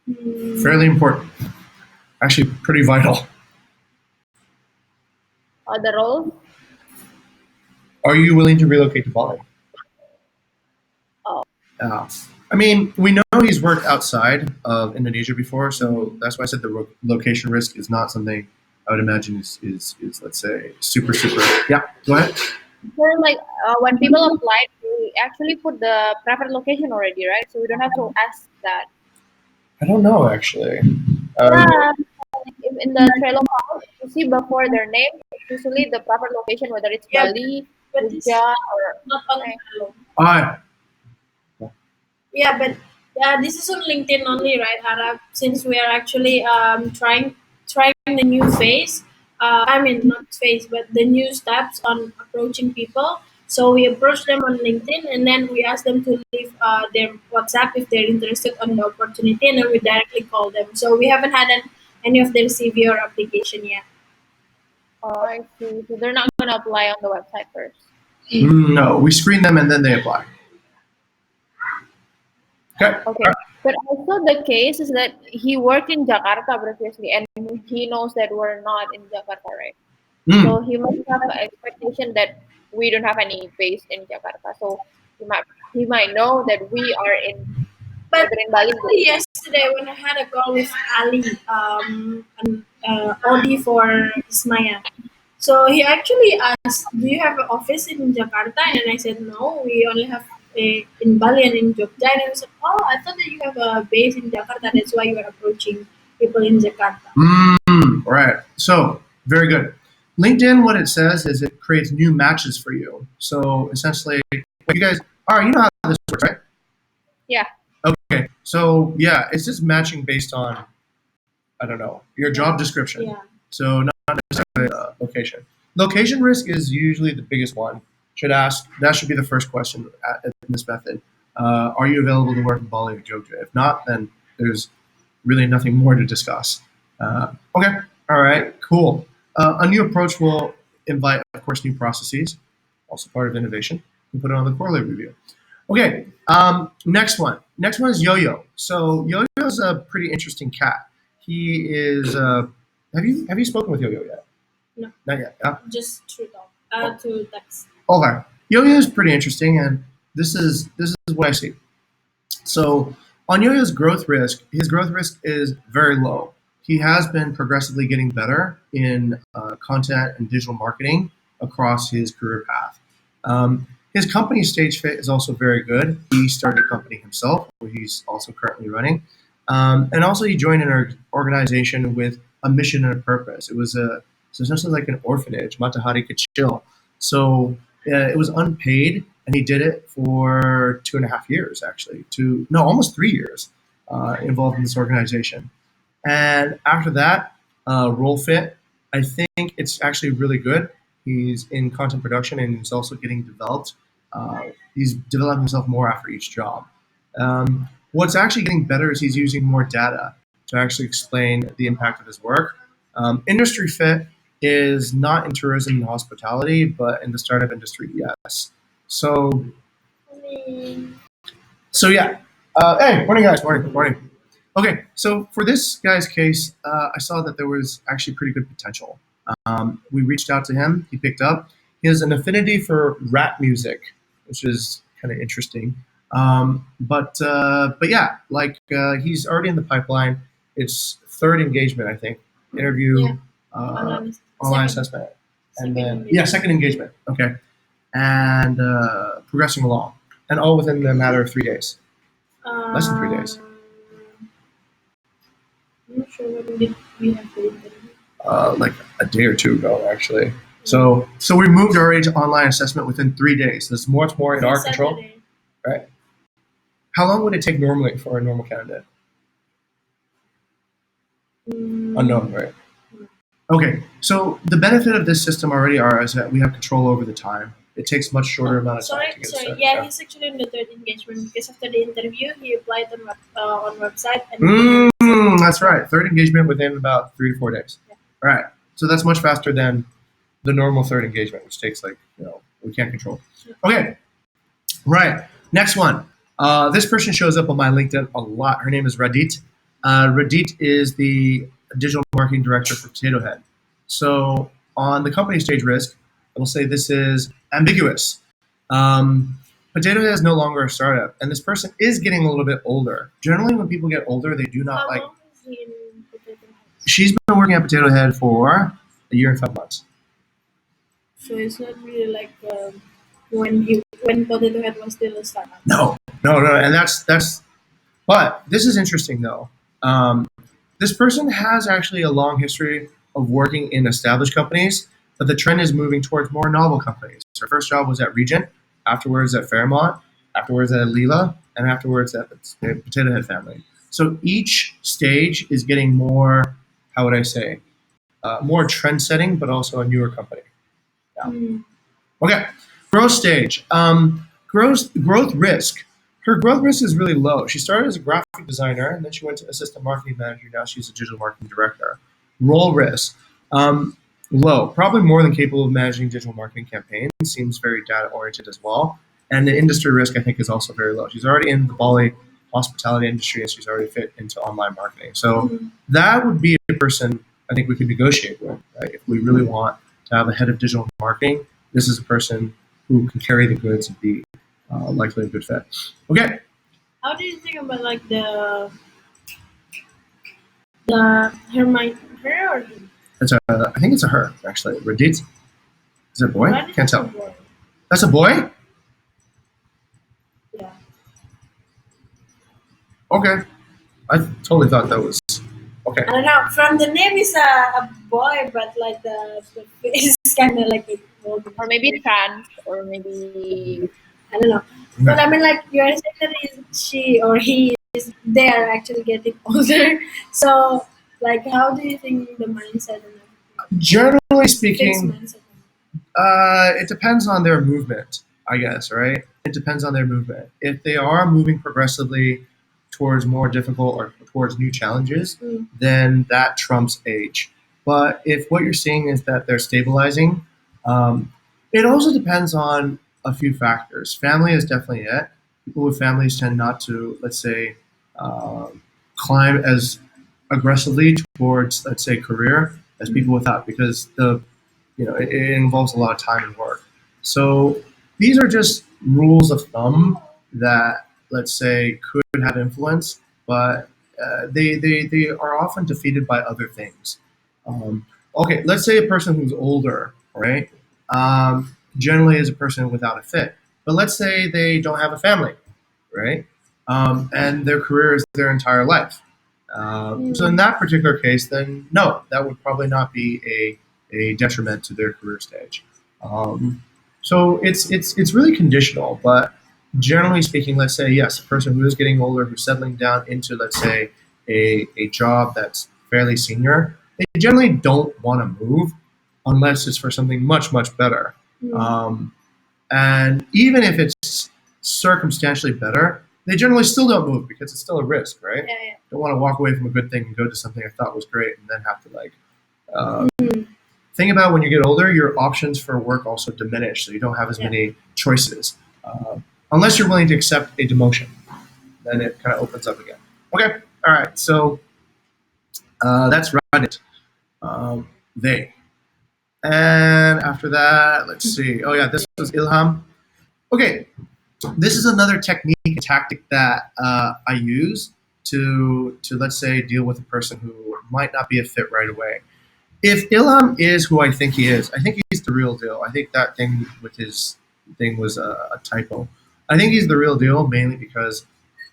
Mm. fairly important, actually pretty vital. The role. Are you willing to relocate to Bali? Oh. I mean, we know he's worked outside of Indonesia before, so that's why I said the location risk is not something I would imagine is let's say super. Yeah, go ahead. So like when people apply, we actually put the preferred location already, right? So we don't have to ask that. I don't know actually. Yeah, like in the Trello file, you see before their name, it's usually the proper location, whether it's Yeah, Bali, but this Jogja, or not on okay. Trello. I Yeah, but this is on LinkedIn only, right, Arab? Since we are actually trying the new phase. I mean, not phase, but the new steps on approaching people. So we approach them on LinkedIn, and then we ask them to leave their WhatsApp if they're interested on the opportunity, and then we directly call them. So we haven't had any of their CV or application yet. Oh, I see. So they're not gonna apply on the website first. no, we screen them and then they apply. Okay. Okay. But also the case is that he worked in Jakarta previously, and he knows that we're not in Jakarta, right? So Mm. he must have an expectation that we don't have any base in Jakarta. So he might know that we are in But either in Bali. actually, yesterday when I had a call with Ali, an Audi for Ismaya, so he actually asked, "Do you have an office in Jakarta?" And I said, "No, we only have in Bali and in Jogja." And he said, "Oh, I thought that you have a base in Jakarta. That's why you are approaching people in Jakarta." Right. So very good. LinkedIn, what it says is it creates new matches for you. So essentially, you guys, all right, you know how this works, right? Yeah. Okay. So yeah, it's just matching based on, I don't know, your job description. Yeah. So not necessarily location. Location risk is usually the biggest one. That should be the first question in this method. Are you available to work in Bali or Jogja? If not, then there's really nothing more to discuss. Okay, all right, cool. A new approach will invite, of course, new processes, also part of innovation. We put it on the quarterly review. Okay, next one. Next one is Yo-Yo. So Yo-Yo's a pretty interesting cat. He is. Have you spoken with Yo-Yo yet? No. Not yet. Yeah. Just to text. Okay. Yo-Yo is pretty interesting, and this is what I see. So on Yo-Yo's growth risk, his growth risk is very low. He has been progressively getting better in content and digital marketing across his career path. His company stage fit is also very good. He started a company himself, where he's also currently running, and also he joined an organization with a mission and a purpose. It was so essentially like an orphanage, Matahari Kecil. So it was unpaid, and he did it for 2.5 years, actually. No, almost 3 years involved in this organization. And after that, role fit, I think it's actually really good. He's in content production and he's also getting developed. He's developing himself more after each job. What's actually getting better is he's using more data to actually explain the impact of his work. Industry fit is not in tourism and hospitality, but in the startup industry, yes. So, so yeah. Hey, morning, guys. Morning. Okay, so for this guy's case, I saw that there was actually pretty good potential. We reached out to him. He picked up. He has an affinity for rap music, which is kind of interesting. But yeah, like he's already in the pipeline. It's third engagement, I think. Interview, Yeah. online assessment, and then engagement. second engagement. Okay, and progressing along, and all within a matter of 3 days. Less than 3 days. I'm not sure when did we have the interview. Like a day or two ago, actually. So we moved already to online assessment within 3 days. There's much more in our control. Saturday. Right? How long would it take normally for a normal candidate? Unknown, right? Okay, so the benefit of this system already is that we have control over the time. It takes much shorter amount of time to get started. Yeah, he's actually in the third engagement because after the interview, he applied on website and That's right. Third engagement within about 3 to 4 days. Yeah. All right. So that's much faster than the normal third engagement, which takes we can't control. Okay. Right. Next one. This person shows up on my LinkedIn a lot. Her name is Radit. Radit is the digital marketing director for Potato Head. So on the company stage risk, I will say this is ambiguous. Potato Head is no longer a startup, and this person is getting a little bit older. Generally, when people get older, they do not How like. long is he in Potato Head? she's been working at Potato Head for a year and 5 months. So it's not really like when Potato Head was still a startup. No, and that's. But this is interesting though. This person has actually a long history of working in established companies, but the trend is moving towards more novel companies. Her first job was at Regent, afterwards at Fairmont, afterwards at Leela, and afterwards at the Potato Head family. So each stage is getting more, how would I say, more trend setting, but also a newer company. Yeah. Okay, growth stage. Growth risk. Her growth risk is really low. She started as a graphic designer, and then she went to assistant marketing manager. Now she's a digital marketing director. Role risk. Low. Probably more than capable of managing digital marketing campaigns. Seems very data oriented as well. And the industry risk, I think, is also very low. She's already in the Bali hospitality industry, and she's already fit into online marketing. So that would be a person I think we could negotiate with. Right? If we really want to have a head of digital marketing, this is a person who can carry the goods and be likely a good fit. Okay. How do you think about like her or him? I think it's a her actually. Radit. Is it a boy? Why did Can't you tell. say boy? That's a boy. Yeah. Okay. I totally thought that was okay. I don't know. From the name is a boy, but like the face is kind of like a woman. Or maybe trans, or maybe I don't know. But I mean, like you're saying that she or he is they are actually getting older. So, like, how do you think the mindset and everything? Generally Fixed speaking, mindset. it depends on their movement, I guess, right? It depends on their movement. If they are moving progressively towards more difficult or towards new challenges, then that trumps age. But if what you're seeing is that they're stabilizing, it also depends on a few factors. Family is definitely it. People with families tend not to, let's say, uh, climb as aggressively towards, let's say, career as people without, because it involves a lot of time and work. So these are just rules of thumb that, let's say, could have influence, but they are often defeated by other things. Okay, let's say a person who's older, right? Generally is a person without a fit. But let's say they don't have a family, right? And their career is their entire life. So in that particular case, then no, that would probably not be a detriment to their career stage. So it's really conditional, but generally speaking, let's say yes, a person who is getting older, who's settling down into, let's say, a job that's fairly senior, they generally don't want to move unless it's for something much better. And even if it's circumstantially better, they generally still don't move because it's still a risk, right? Yeah, yeah. Don't want to walk away from a good thing and go to something I thought was great and then have to think about when you get older, your options for work also diminish, so you don't have as many choices. Unless you're willing to accept a demotion, then it kind of opens up again. Okay, all right, so that's Reddit. They. And after that, let's see. Oh yeah, this was Ilham. Okay, this is another technique, a tactic that I use to let's say deal with a person who might not be a fit right away. If Ilham is who I think he is, I think he's the real deal. I think that thing with his thing was a typo. I think he's the real deal mainly because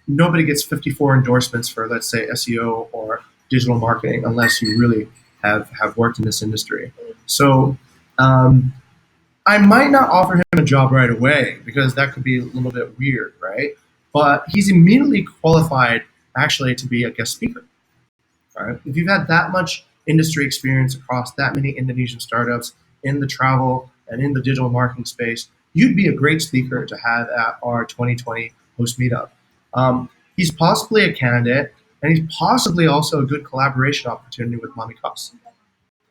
nobody gets 54 endorsements for, let's say, SEO or digital marketing unless you really have worked in this industry. So I might not offer him a job right away because that could be a little bit weird, right? But he's immediately qualified actually to be a guest speaker. Right? If you've had that much industry experience across that many Indonesian startups in the travel and in the digital marketing space, you'd be a great speaker to have at our 2020 host meetup. He's possibly a candidate, and he's possibly also a good collaboration opportunity with Mami Kos.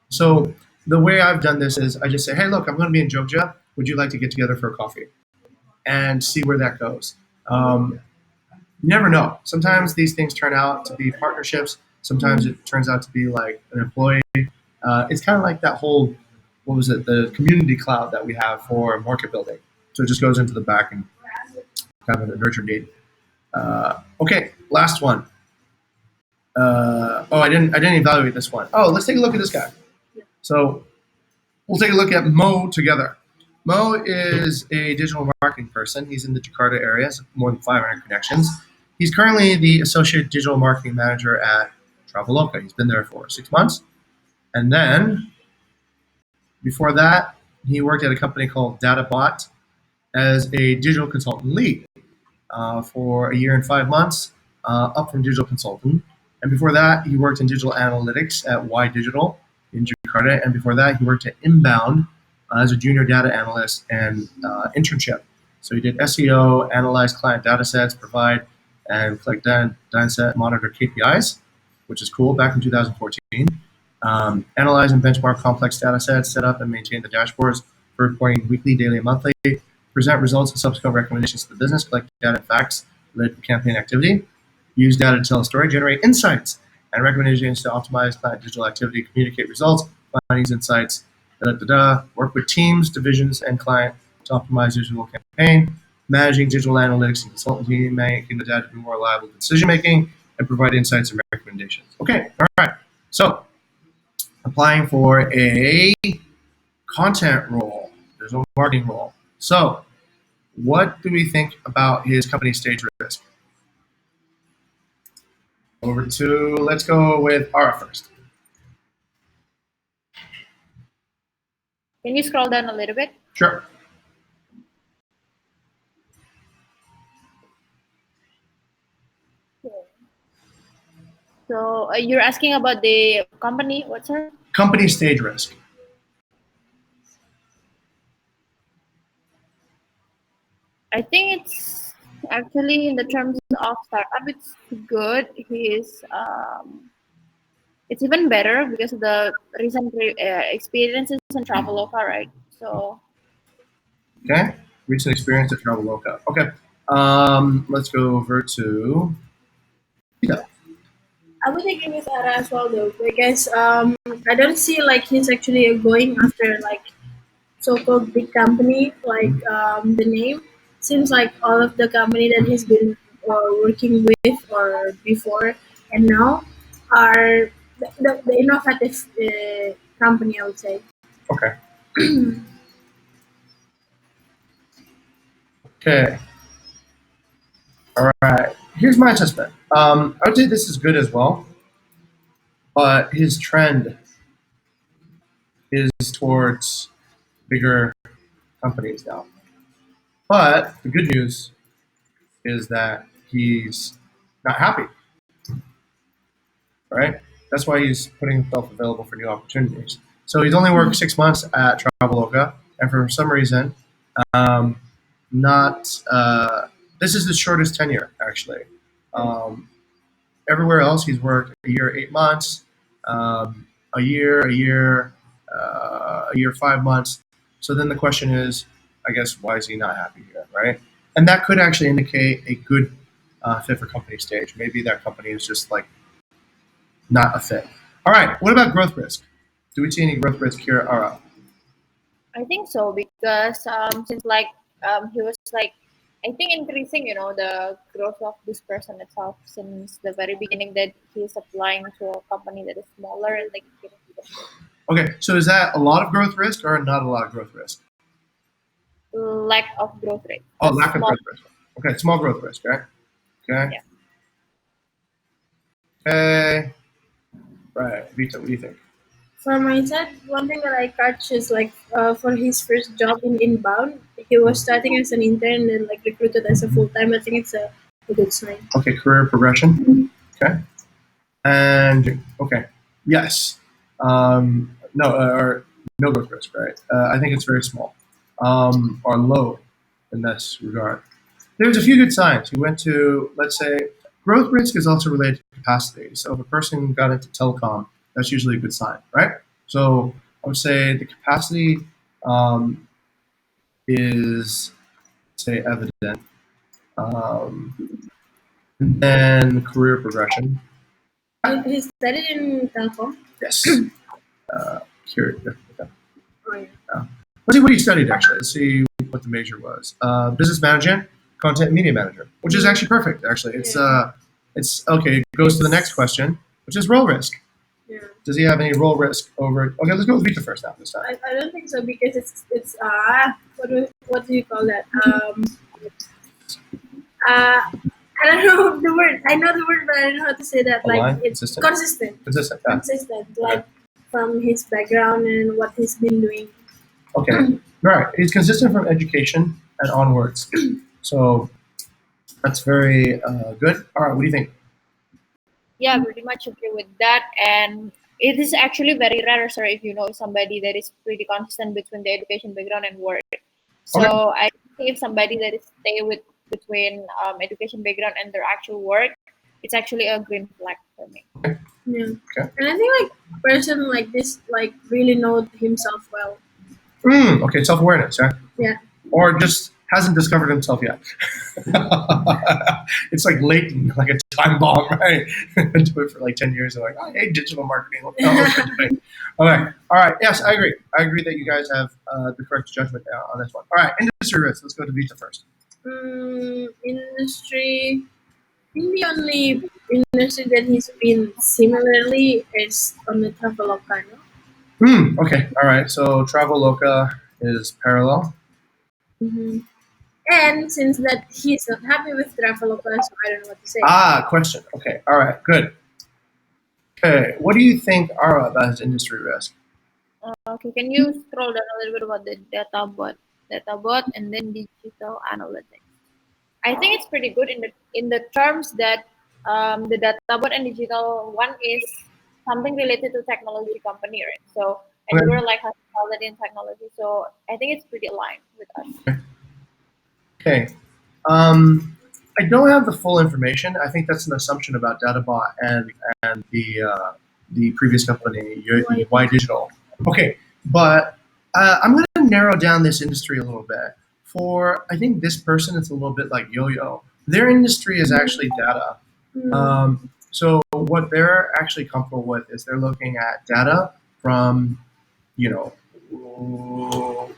So the way I've done this is I just say, hey, look, I'm going to be in Jogja. Would you like to get together for a coffee? And see where that goes. You never know. Sometimes these things turn out to be partnerships. Sometimes it turns out to be like an employee. It's kind of like that whole, what was it, the community cloud that we have for market building. So it just goes into the back and kind of a nurture need. Okay, last one. I didn't evaluate this one. Oh, let's take a look at this guy. So we'll take a look at Mo together. Mo is a digital marketing person. He's in the Jakarta area, has more than 500 connections. He's currently the associate digital marketing manager at Traveloka. He's been there for 6 months. And then before that, he worked at a company called DataBot as a digital consultant lead for a year and 5 months, up from digital consultant. And before that, he worked in digital analytics at Y Digital in Jakarta. And before that, he worked at Inbound as a junior data analyst and internship. So he did SEO, analyze client data sets, provide and collect data set, monitor KPIs, which is cool, back in 2014. Analyze and benchmark complex data sets, set up and maintain the dashboards for reporting weekly, daily, and monthly, present results and subsequent recommendations to the business, collect data and facts related to campaign activity, use data to tell a story, generate insights and recommendations to optimize client digital activity, communicate results, findings, insights, work with teams, divisions, and client to optimize digital campaign, managing digital analytics and consulting, making the data be more reliable decision making, and provide insights and recommendations. Okay, all right. So, applying for a content role. There's no marketing role. So, what do we think about his company stage risk? Over to, let's go with Ara first. Can you scroll down a little bit? Sure. So you're asking about the company. What's her? Company stage risk. I think it's actually in the terms of startup, it's good. It's even better because of the recent experiences in Traveloka, right? So Okay. Recent experience at Traveloka. Okay. Let's go over to Ida. I would agree with Ara as well though, because I don't see like he's actually going after like so-called big company like the name seems like all of the company that he's been working with or before and now are the innovative company, I would say. Okay. Okay. All right. Here's my assessment. I would say this is good as well, but his trend is towards bigger companies now. But the good news is that he's not happy, right? That's why he's putting himself available for new opportunities. So he's only worked 6 months at Traveloka, and for some reason, um, not. This is the shortest tenure actually. Um, Everywhere else, he's worked a year, 8 months, a year, 5 months. So then the question is, I guess, why is he not happy here, right? And that could actually indicate a good fit for company stage. Maybe that company is just like not a fit. All right. What about growth risk? Do we see any growth risk here, Ara? I think so because since like he was like I think increasing the growth of this person itself since the very beginning that he's applying to a company that is smaller and like getting to the Okay. So is that a lot of growth risk or not a lot of growth risk? lack of growth rate. Oh, The lack of small- growth risk. Okay. Small growth risk, right? Okay. Yeah. Okay. Right. Vita, what do you think? For my side, one thing that I catch is like for his first job in Inbound, he was starting as an intern and like recruited as a full time. I think it's a good sign. Okay, career progression. Okay. And okay, yes. No, or no growth risk, right? I think it's very small, or low in this regard. There's a few good signs. He went to, let's say, growth risk is also related to capacity. So if a person got into telecom, that's usually a good sign, right? So I would say the capacity is, say, evident. Um, and then career progression. He studied in Telcom. Yes. Curious. Oh, yeah. Let's see what he studied actually. Let's see what the major was. Business management, content and media manager, which is actually perfect. Actually, it's It's okay. It goes to the next question, which is role risk. Yeah. Does he have any role risk over? Okay, let's go with Vita first now this time. I don't think so because it's what do you call that? I don't know the word. I know the word, but I don't know how to say that. Aligned? Like it's Consistent? consistent. Consistent. Yeah. Consistent. Like from his background and what he's been doing. Okay. Right. He's consistent from education and onwards. So that's very good. All right. What do you think? Yeah, pretty much agree with that. And it is actually very rare, sir, if you know somebody that is pretty consistent between the education background and work. So Okay. I think if somebody that is stay with between education background and their actual work, it's actually a green flag for me. Yeah. Okay. And I think like person like this like really know himself well. Okay. Self-awareness, right? Yeah. Or just hasn't discovered himself yet. It's like latent, like a time bomb, right? Do it for like 10 years. They're like, I hate digital marketing. What the hell am I doing? Okay. All right. Yes, I agree. I agree that you guys have the correct judgment on this one. All right. Industry risk. Let's go to Vita first. Industry. I think the only industry that he's been similarly is on the Traveloka, no? Okay. All right. So Traveloka is parallel. Mm-hmm. And since that he's not happy with Traveloka, so I don't know what to say. Question. Okay. All right. Good. Okay. What do you think are about his industry risk? Okay, can you scroll down a little bit about the data bot, and then digital analytics? I think it's pretty good in the terms that the data bot and digital one is something related to technology company, right? So and Okay. we're like hospitality and technology, so I think it's pretty aligned with us. Okay. I don't have the full information. I think that's an assumption about DataBot and the previous company, Y Digital. Okay, but I'm going to narrow down this industry a little bit. For I think this person, it's a little bit like yo-yo. Their industry is actually data. So what they're actually comfortable with is they're looking at data from, you know,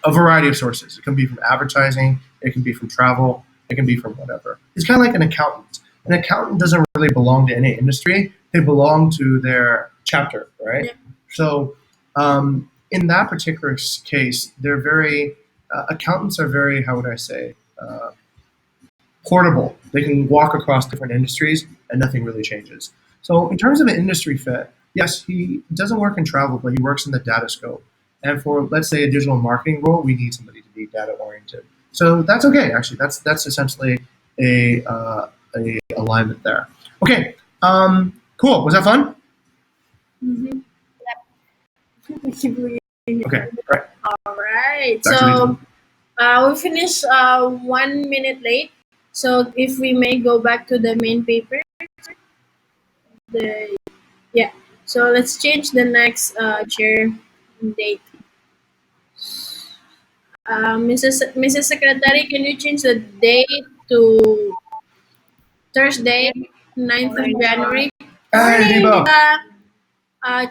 a variety of sources. It can be from advertising, it can be from travel, it can be from whatever. It's kind of like an accountant. An accountant doesn't really belong to any industry; they belong to their chapter, right? Yeah. So, in that particular case, they're very accountants are very, how would I say, portable. They can walk across different industries, and nothing really changes. So, in terms of an industry fit, yes, he doesn't work in travel, but he works in the data scope. And for let's say a digital marketing role, we need somebody to be data oriented. So that's okay. Actually, that's essentially a alignment there. Okay, cool. Was that fun? Mm-hmm. Okay, great. All right. Back to So we finished 1 minute late. So if we may go back to the main paper, the yeah. So let's change the next chair date. Mrs. Secretary, can you change the date to Thursday, 9th of January? Hey, Morning, Debo. Diba.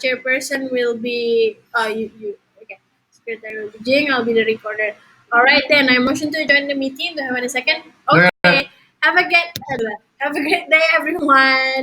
Chairperson will be you okay. Secretary will be Jing. I'll be the recorder. All right, then I motion to join the meeting. Do you have any second? Okay. Have a great day, everyone.